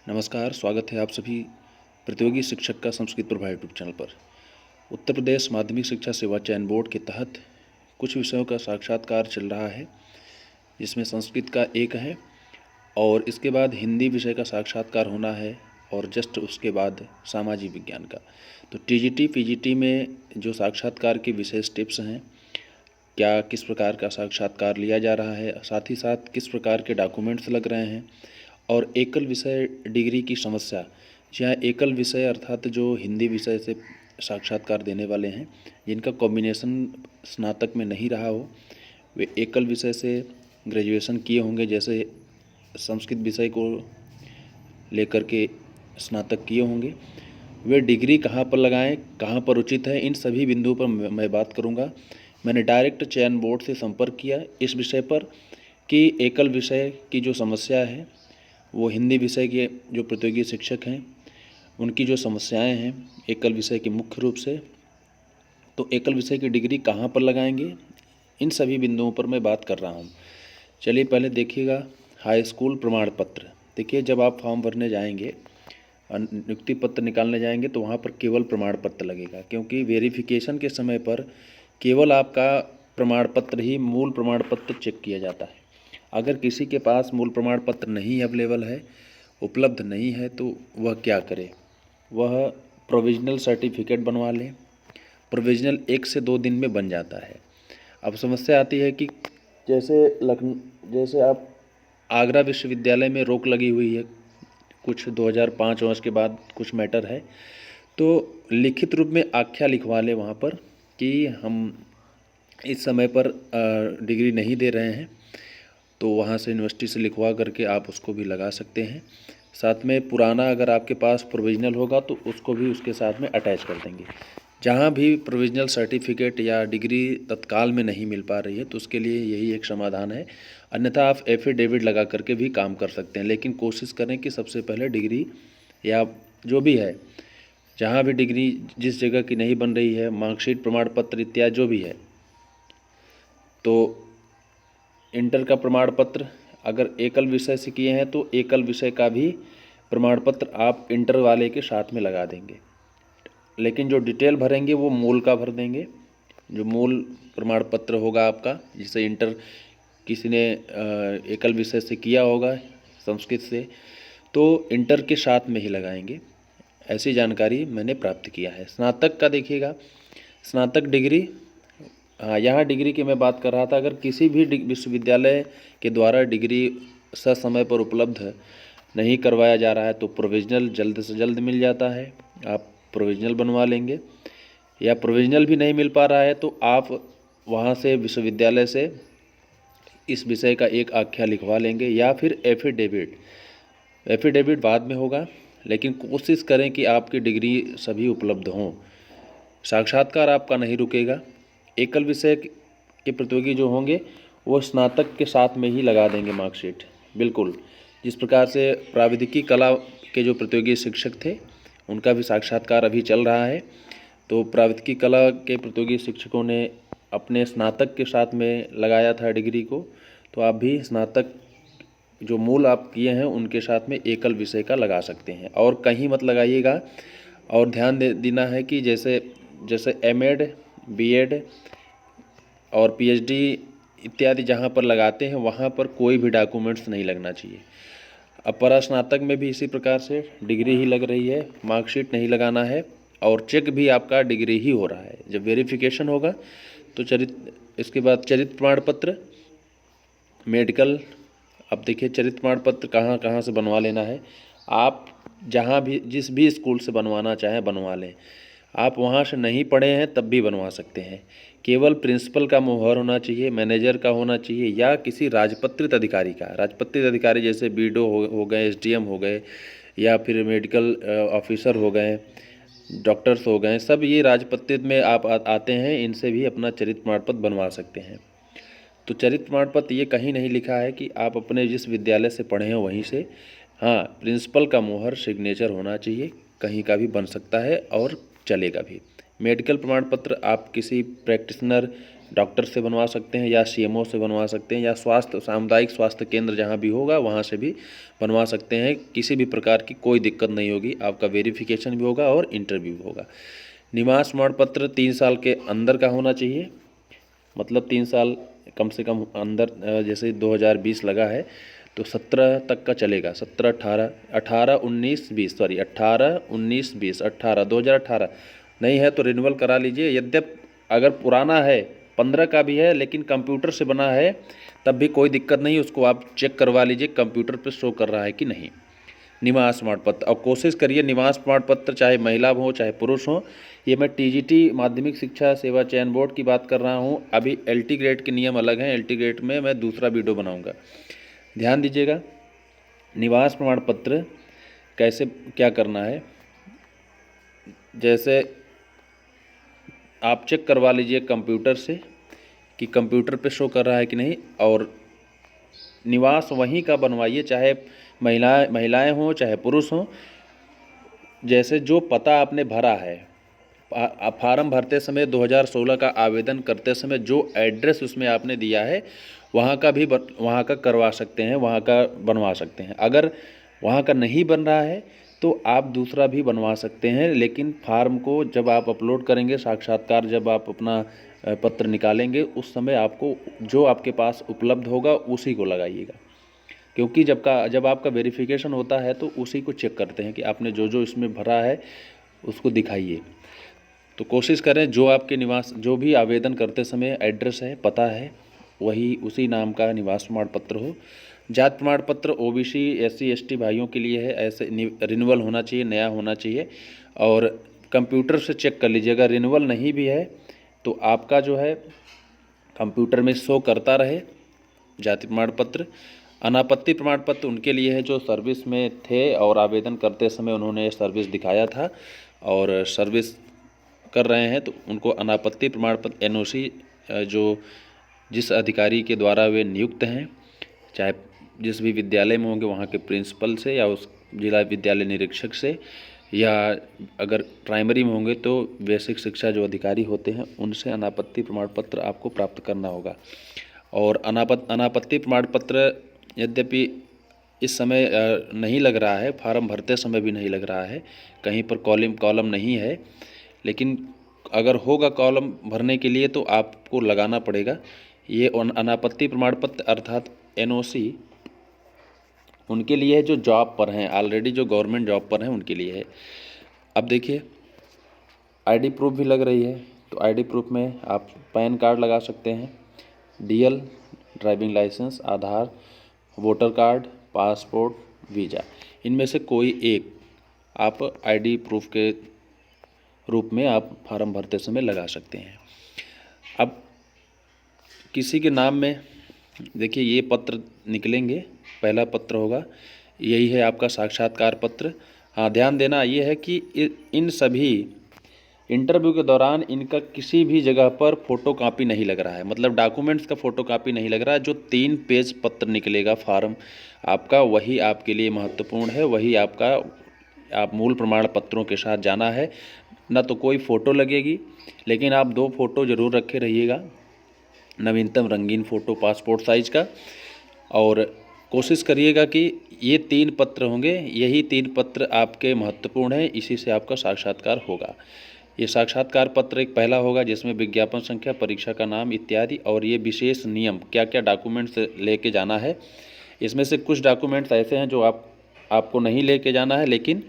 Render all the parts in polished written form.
नमस्कार, स्वागत है आप सभी प्रतियोगी शिक्षक का संस्कृत प्रभा यूट्यूब चैनल पर। उत्तर प्रदेश माध्यमिक शिक्षा सेवा चयन बोर्ड के तहत कुछ विषयों का साक्षात्कार चल रहा है, जिसमें संस्कृत का एक है और इसके बाद हिंदी विषय का साक्षात्कार होना है और जस्ट उसके बाद सामाजिक विज्ञान का। तो टीजीटी पीजीटी में जो साक्षात्कार के विशेष टिप्स हैं, क्या किस प्रकार का साक्षात्कार लिया जा रहा है, साथ ही साथ किस प्रकार के डॉक्यूमेंट्स लग रहे हैं, और एकल विषय डिग्री की समस्या, जहाँ एकल विषय अर्थात जो हिंदी विषय से साक्षात्कार देने वाले हैं, जिनका कॉम्बिनेशन स्नातक में नहीं रहा हो, वे एकल विषय से ग्रेजुएशन किए होंगे, जैसे संस्कृत विषय को लेकर के स्नातक किए होंगे, वे डिग्री कहाँ पर लगाएं, कहाँ पर उचित है, इन सभी बिंदुओं पर मैं बात करूंगा। मैंने डायरेक्ट चयन बोर्ड से संपर्क किया इस विषय पर कि एकल विषय की जो समस्या है, वो हिंदी विषय के जो प्रतियोगी शिक्षक हैं उनकी जो समस्याएं हैं एकल विषय की मुख्य रूप से, तो एकल विषय की डिग्री कहाँ पर लगाएंगे, इन सभी बिंदुओं पर मैं बात कर रहा हूँ। चलिए पहले देखिएगा हाई स्कूल प्रमाण पत्र। देखिए, जब आप फॉर्म भरने जाएंगे, नियुक्ति पत्र निकालने जाएंगे, तो वहाँ पर केवल प्रमाण पत्र लगेगा, क्योंकि वेरिफिकेशन के समय पर केवल आपका प्रमाण पत्र ही, मूल प्रमाण पत्र चेक किया जाता है। अगर किसी के पास मूल प्रमाण पत्र नहीं अवेलेबल है, उपलब्ध नहीं है, तो वह क्या करे? वह प्रोविजनल सर्टिफिकेट बनवा लें। प्रोविजनल 1 से 2 दिन में बन जाता है। अब समस्या आती है कि जैसे आप आगरा विश्वविद्यालय में रोक लगी हुई है, कुछ 2005 वर्ष के बाद कुछ मैटर है, तो लिखित रूप में आख्या लिखवा लें वहाँ पर कि हम इस समय पर डिग्री नहीं दे रहे हैं, तो वहाँ से यूनिवर्सिटी से लिखवा करके आप उसको भी लगा सकते हैं। साथ में पुराना अगर आपके पास प्रोविजनल होगा तो उसको भी उसके साथ में अटैच कर देंगे। जहाँ भी प्रोविजनल सर्टिफिकेट या डिग्री तत्काल में नहीं मिल पा रही है, तो उसके लिए यही एक समाधान है। अन्यथा आप एफिडेविट लगा करके भी काम कर सकते हैं, लेकिन कोशिश करें कि सबसे पहले डिग्री या जो भी है, जहाँ भी डिग्री जिस जगह की नहीं बन रही है, मार्कशीट, प्रमाण पत्र इत्यादि जो भी है, तो इंटर का प्रमाण पत्र अगर एकल विषय से किए हैं तो एकल विषय का भी प्रमाण पत्र आप इंटर वाले के साथ में लगा देंगे, लेकिन जो डिटेल भरेंगे वो मूल का भर देंगे। जो मूल प्रमाण पत्र होगा आपका, जिसे इंटर किसी ने एकल विषय से किया होगा संस्कृत से, तो इंटर के साथ में ही लगाएंगे। ऐसी जानकारी मैंने प्राप्त किया है। स्नातक का देखिएगा, स्नातक डिग्री, हाँ, यहाँ डिग्री की मैं बात कर रहा था। अगर किसी भी विश्वविद्यालय के द्वारा डिग्री ससमय पर उपलब्ध नहीं करवाया जा रहा है, तो प्रोविजनल जल्द से जल्द मिल जाता है, आप प्रोविजनल बनवा लेंगे। या प्रोविजनल भी नहीं मिल पा रहा है, तो आप वहाँ से विश्वविद्यालय से इस विषय का एक आख्या लिखवा लेंगे, या फिर एफिडेविट बाद में होगा, लेकिन कोशिश करें कि आपकी डिग्री सभी उपलब्ध हों। साक्षात्कार आपका नहीं रुकेगा। एकल विषय के प्रतियोगी जो होंगे वो स्नातक के साथ में ही लगा देंगे मार्कशीट, बिल्कुल। जिस प्रकार से प्राविधिकी कला के जो प्रतियोगी शिक्षक थे, उनका भी साक्षात्कार अभी चल रहा है, तो प्राविधिकी कला के प्रतियोगी शिक्षकों ने अपने स्नातक के साथ में लगाया था डिग्री को, तो आप भी स्नातक जो मूल आप किए हैं उनके साथ में एकल विषय का लगा सकते हैं। और कहीं मत लगाइएगा। और ध्यान देना है कि जैसे एमएड, बीएड और पीएचडी इत्यादि जहाँ पर लगाते हैं, वहाँ पर कोई भी डॉक्यूमेंट्स नहीं लगना चाहिए। अब परास्नातक में भी इसी प्रकार से डिग्री ही लग रही है, मार्कशीट नहीं लगाना है, और चेक भी आपका डिग्री ही हो रहा है। जब वेरिफिकेशन होगा तो इसके बाद चरित्र प्रमाण पत्र, मेडिकल। अब देखिए, चरित्र प्रमाण पत्र कहाँ कहाँ से बनवा लेना है। आप जहाँ भी, जिस भी स्कूल से बनवाना चाहें बनवा लें। आप वहाँ से नहीं पढ़े हैं तब भी बनवा सकते हैं। केवल प्रिंसिपल का मुहर होना चाहिए, मैनेजर का होना चाहिए, या किसी राजपत्रित अधिकारी का। राजपत्रित अधिकारी जैसे बीडीओ हो गए, एसडीएम हो गए, या फिर मेडिकल ऑफिसर हो गए, डॉक्टर्स हो गए, सब ये राजपत्रित में आप आते हैं। इनसे भी अपना चरित्र प्रमाण पत्र बनवा सकते हैं। तो चरित्र प्रमाण पत्र ये कहीं नहीं लिखा है कि आप अपने जिस विद्यालय से पढ़े हैं वहीं से। हाँ, प्रिंसिपल का मुहर, सिग्नेचर होना चाहिए, कहीं का भी बन सकता है और चलेगा भी। मेडिकल प्रमाण पत्र आप किसी प्रैक्टिशनर, डॉक्टर से बनवा सकते हैं या सीएमओ से बनवा सकते हैं या सामुदायिक स्वास्थ्य केंद्र जहाँ भी होगा वहाँ से भी बनवा सकते हैं। किसी भी प्रकार की कोई दिक्कत नहीं होगी, आपका वेरिफिकेशन भी होगा और इंटरव्यू भी होगा। निवास प्रमाण पत्र 3 साल के अंदर का होना चाहिए, मतलब 3 साल कम से कम अंदर। जैसे 2020 लगा है तो 17 तक का चलेगा, 17, 18, 19, 20, सॉरी 18, 19, 20, 2018 नहीं है तो रिन्यूअल करा लीजिए। यद्यप अगर पुराना है 15 का भी है लेकिन कंप्यूटर से बना है तब भी कोई दिक्कत नहीं, उसको आप चेक करवा लीजिए कंप्यूटर पर शो कर रहा है कि नहीं। निवास प्रमाण पत्र, और कोशिश करिए निवास प्रमाण पत्र चाहे महिला हो चाहे पुरुष हो। ये मैं टीजीटी माध्यमिक शिक्षा सेवा चयन बोर्ड की बात कर रहा हूँ। अभी एलटी ग्रेड के नियम अलग हैं, एलटी ग्रेड में मैं दूसरा वीडियो बनाऊंगा, ध्यान दीजिएगा। निवास प्रमाण पत्र कैसे क्या करना है, जैसे आप चेक करवा लीजिए कंप्यूटर से कि कंप्यूटर पे शो कर रहा है कि नहीं, और निवास वहीं का बनवाइए, चाहे महिलाएं हों चाहे पुरुष हों। जैसे जो पता आपने भरा है, फार्म भरते समय 2016 का आवेदन करते समय जो एड्रेस उसमें आपने दिया है वहाँ का करवा सकते हैं, वहाँ का बनवा सकते हैं। अगर वहाँ का नहीं बन रहा है तो आप दूसरा भी बनवा सकते हैं, लेकिन फार्म को जब आप अपलोड करेंगे, साक्षात्कार जब आप अपना पत्र निकालेंगे उस समय आपको जो आपके पास उपलब्ध होगा उसी को लगाइएगा, क्योंकि जब आपका वेरिफिकेशन होता है तो उसी को चेक करते हैं कि आपने जो इसमें भरा है उसको दिखाइए। तो कोशिश करें जो आपके निवास, जो भी आवेदन करते समय एड्रेस है, पता है, वही उसी नाम का निवास प्रमाण पत्र हो। जाति प्रमाण पत्र ओबीसी एससी एसटी भाइयों के लिए है, ऐसे रिन्यूअल होना चाहिए, नया होना चाहिए। और कंप्यूटर से चेक कर लीजिए, अगर रिन्यूअल नहीं भी है तो आपका जो है कंप्यूटर में शो करता रहे जाति प्रमाण पत्र। अनापत्ति प्रमाण पत्र उनके लिए है जो सर्विस में थे और आवेदन करते समय उन्होंने सर्विस दिखाया था और सर्विस कर रहे हैं, तो उनको अनापत्ति प्रमाण पत्र एनओसी जो जिस अधिकारी के द्वारा वे नियुक्त हैं, चाहे जिस भी विद्यालय में होंगे वहाँ के प्रिंसिपल से या उस जिला विद्यालय निरीक्षक से, या अगर प्राइमरी में होंगे तो बेसिक शिक्षा जो अधिकारी होते हैं उनसे अनापत्ति प्रमाण पत्र आपको प्राप्त करना होगा। और अनापत्ति प्रमाण पत्र यद्यपि इस समय नहीं लग रहा है, फार्म भरते समय भी नहीं लग रहा है, कहीं पर कॉलम नहीं है, लेकिन अगर होगा कॉलम भरने के लिए तो आपको लगाना पड़ेगा। ये अनापत्ति प्रमाण पत्र अर्थात एनओसी उनके लिए है जो जॉब पर हैं, ऑलरेडी जो गवर्नमेंट जॉब पर हैं उनके लिए है। अब देखिए आईडी प्रूफ भी लग रही है, तो आईडी प्रूफ में आप पैन कार्ड लगा सकते हैं, डीएल, ड्राइविंग लाइसेंस, आधार, वोटर कार्ड, पासपोर्ट, वीज़ा, इनमें से कोई एक आप आईडी प्रूफ के रूप में आप फार्म भरते समय लगा सकते हैं। अब किसी के नाम में देखिए ये पत्र निकलेंगे, पहला पत्र होगा, यही है आपका साक्षात्कार पत्र। हाँ, ध्यान देना ये है कि इन सभी इंटरव्यू के दौरान इनका किसी भी जगह पर फ़ोटोकॉपी नहीं लग रहा है, मतलब डॉक्यूमेंट्स का फ़ोटोकॉपी नहीं लग रहा है। जो 3 पेज पत्र निकलेगा फार्म आपका, वही आपके लिए महत्वपूर्ण है, वही आपका, आप मूल प्रमाण पत्रों के साथ जाना है। ना तो कोई फ़ोटो लगेगी, लेकिन आप 2 फ़ोटो ज़रूर रखे रहिएगा, नवीनतम रंगीन फ़ोटो पासपोर्ट साइज़ का। और कोशिश करिएगा कि ये 3 पत्र होंगे, यही 3 पत्र आपके महत्वपूर्ण हैं, इसी से आपका साक्षात्कार होगा। ये साक्षात्कार पत्र एक पहला होगा जिसमें विज्ञापन संख्या, परीक्षा का नाम इत्यादि, और ये विशेष नियम क्या क्या डॉक्यूमेंट्स लेके जाना है। इसमें से कुछ डॉक्यूमेंट्स ऐसे हैं जो आपको नहीं लेके जाना है, लेकिन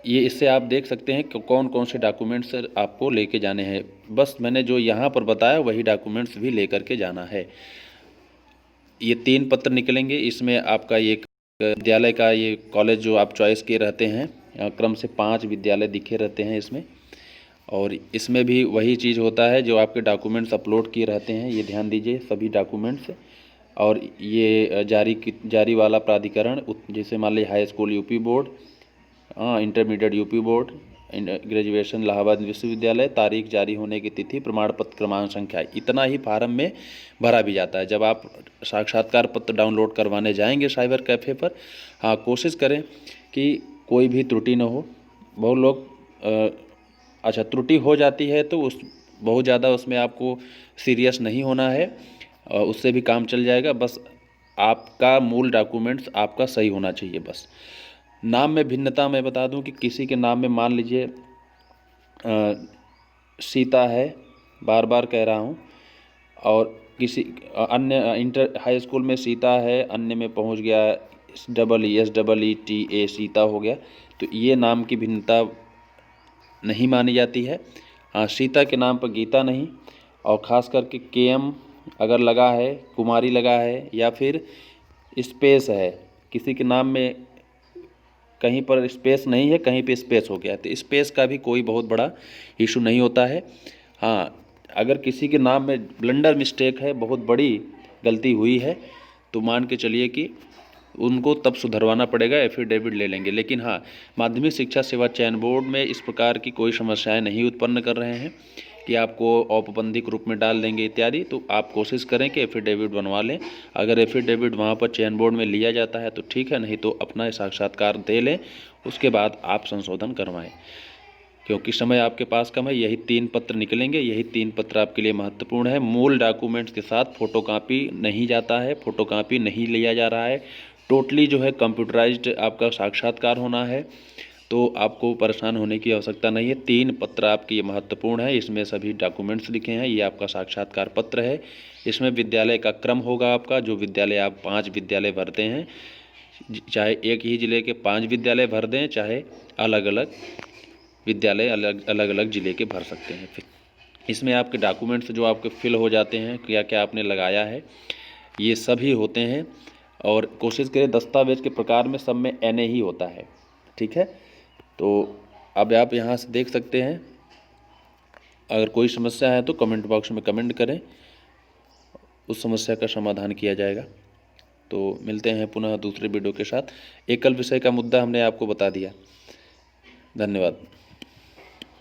ये इससे आप देख सकते हैं कि कौन कौन से डॉक्यूमेंट्स आपको लेके जाने हैं। बस मैंने जो यहाँ पर बताया वही डॉक्यूमेंट्स भी लेकर के जाना है। ये 3 पत्र निकलेंगे, इसमें आपका ये विद्यालय का, ये कॉलेज जो आप चॉइस किए रहते हैं, क्रम से 5 विद्यालय दिखे रहते हैं इसमें, और इसमें भी वही चीज़ होता है जो आपके डॉक्यूमेंट्स अपलोड किए रहते हैं, ये ध्यान दीजिए सभी डॉक्यूमेंट्स। और ये जारी वाला प्राधिकरण, जैसे मान लीजिए high school UP board, intermediate UP board, graduation Allahabad विश्वविद्यालय, तारीख, जारी होने की तिथि, प्रमाण पत्र क्रमांक संख्या, इतना ही फार्म में भरा भी जाता है। जब आप साक्षात्कार पत्र डाउनलोड करवाने जाएंगे साइबर कैफ़े पर, हाँ कोशिश करें कि कोई भी त्रुटि न हो। बहुत लोग अच्छा त्रुटि हो जाती है तो बहुत ज़्यादा उसमें आपको सीरियस नहीं होना है, उससे भी काम चल जाएगा। बस आपका मूल डॉक्यूमेंट्स आपका सही होना चाहिए बस। नाम में भिन्नता मैं बता दूं कि किसी के नाम में मान लीजिए सीता है, बार बार कह रहा हूं, और किसी अन्य इंटर हाई स्कूल में सीता है, अन्य में पहुंच गया SEETA सीता हो गया, तो ये नाम की भिन्नता नहीं मानी जाती है। हाँ, सीता के नाम पर गीता नहीं, और ख़ास करके KM अगर लगा है, कुमारी लगा है, या फिर स्पेस है, किसी के नाम में कहीं पर स्पेस नहीं है, कहीं पे स्पेस हो गया, तो स्पेस का भी कोई बहुत बड़ा इशू नहीं होता है। हाँ, अगर किसी के नाम में ब्लंडर मिस्टेक है, बहुत बड़ी गलती हुई है, तो मान के चलिए कि उनको तब सुधरवाना पड़ेगा, एफिडेविट ले लेंगे। लेकिन हाँ, माध्यमिक शिक्षा सेवा चयन बोर्ड में इस प्रकार की कोई समस्याएं नहीं उत्पन्न कर रहे हैं कि आपको औपबंधिक रूप में डाल देंगे इत्यादि। तो आप कोशिश करें कि एफिडेविट बनवा लें। अगर एफिडेविट वहाँ पर चयन बोर्ड में लिया जाता है तो ठीक है, नहीं तो अपना साक्षात्कार दे लें, उसके बाद आप संशोधन करवाएं। क्योंकि समय आपके पास कम है, यही 3 पत्र निकलेंगे, यही 3 पत्र आपके लिए महत्वपूर्ण है। मूल डॉक्यूमेंट्स के साथ फ़ोटोकॉपी नहीं जाता है, फ़ोटोकॉपी नहीं लिया जा रहा है, टोटली जो है कंप्यूटराइज्ड आपका साक्षात्कार होना है, तो आपको परेशान होने की आवश्यकता नहीं है। 3 पत्र आपके ये महत्वपूर्ण है, इसमें सभी डॉक्यूमेंट्स लिखे हैं। ये आपका साक्षात्कार पत्र है, इसमें विद्यालय का क्रम होगा आपका, जो विद्यालय आप 5 विद्यालय भरते हैं, चाहे एक ही ज़िले के 5 विद्यालय भर दें, चाहे अलग अलग विद्यालय अलग अलग ज़िले के भर सकते हैं। फिर इसमें आपके डॉक्यूमेंट्स जो आपके फिल हो जाते हैं, क्या क्या आपने लगाया है, ये सभी होते हैं। और कोशिश करें दस्तावेज के प्रकार में सब में NA ही होता है, ठीक है। तो अब आप यहाँ से देख सकते हैं। अगर कोई समस्या है तो कमेंट बॉक्स में कमेंट करें, उस समस्या का समाधान किया जाएगा। तो मिलते हैं पुनः दूसरे वीडियो के साथ। एकल विषय का मुद्दा हमने आपको बता दिया। धन्यवाद।